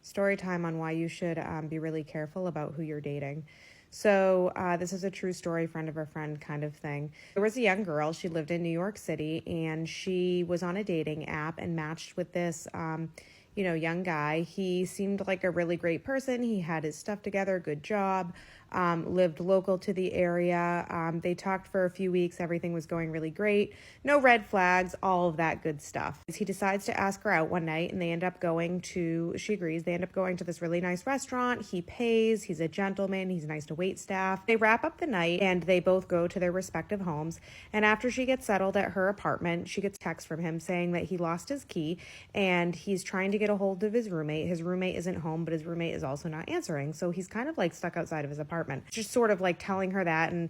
story time on why you should be really careful about who you're dating. So this is a true story, friend of a friend kind of thing. There was a young girl. She lived in New York City, and she was on a dating app and matched with this young guy. He seemed like a really great person. He had his stuff together, good job, lived local to the area. They talked for a few weeks. Everything was going really great. No red flags, all of that good stuff. He decides to ask her out one night, and they end up going to, she agrees, they end up going to this really nice restaurant. He pays, he's a gentleman, he's nice to wait staff. They wrap up the night, and they both go to their respective homes. And after she gets settled at her apartment, she gets a text from him saying that he lost his key, and he's trying to get a hold of his roommate. His roommate isn't home, but his roommate is also not answering. So he's kind of like stuck outside of his apartment. Just sort of like telling her that, and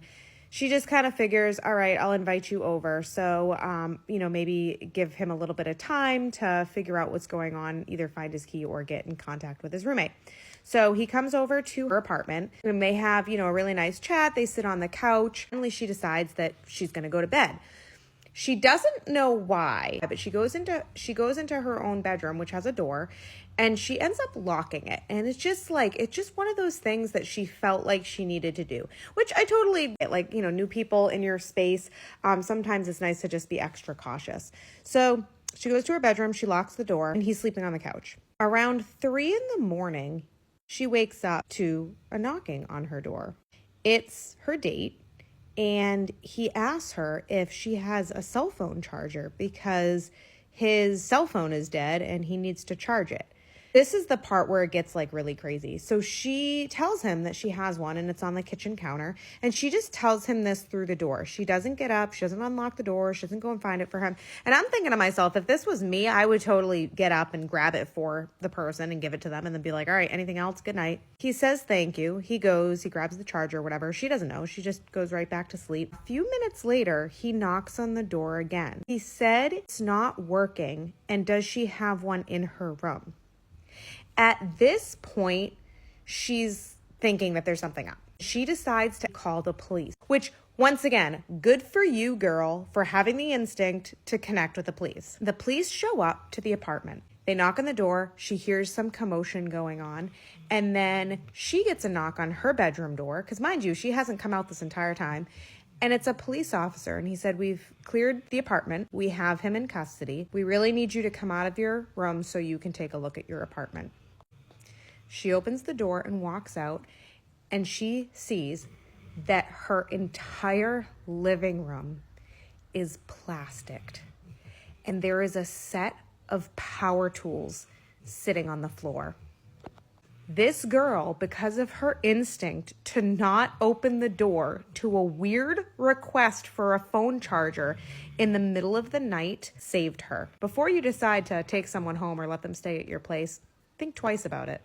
she just kind of figures, all right, I'll invite you over. So, maybe give him a little bit of time to figure out what's going on, either find his key or get in contact with his roommate. So he comes over to her apartment, and they have, a really nice chat. They sit on the couch. Finally, she decides that she's going to go to bed. She doesn't know why, but she goes into her own bedroom, which has a door, and she ends up locking it. And it's just one of those things that she felt like she needed to do, which I totally get. Like, new people in your space. Sometimes it's nice to just be extra cautious. So she goes to her bedroom, she locks the door, and he's sleeping on the couch. Around 3 a.m, she wakes up to a knocking on her door. It's her date. And he asks her if she has a cell phone charger because his cell phone is dead and he needs to charge it. This is the part where it gets really crazy. So she tells him that she has one and it's on the kitchen counter. And she just tells him this through the door. She doesn't get up. She doesn't unlock the door. She doesn't go and find it for him. And I'm thinking to myself, if this was me, I would totally get up and grab it for the person and give it to them and then be like, all right, anything else? Good night. He says thank you. He goes, he grabs the charger, whatever. She doesn't know. She just goes right back to sleep. A few minutes later, he knocks on the door again. He said it's not working, and does she have one in her room? At this point, she's thinking that there's something up. She decides to call the police, which, once again, good for you, girl, for having the instinct to connect with the police. The police show up to the apartment. They knock on the door. She hears some commotion going on. And then she gets a knock on her bedroom door, because mind you, she hasn't come out this entire time. And it's a police officer. And he said, we've cleared the apartment. We have him in custody. We really need you to come out of your room so you can take a look at your apartment. She opens the door and walks out, and she sees that her entire living room is plasticked. And there is a set of power tools sitting on the floor. This girl, because of her instinct to not open the door to a weird request for a phone charger in the middle of the night, saved her. Before you decide to take someone home or let them stay at your place, think twice about it.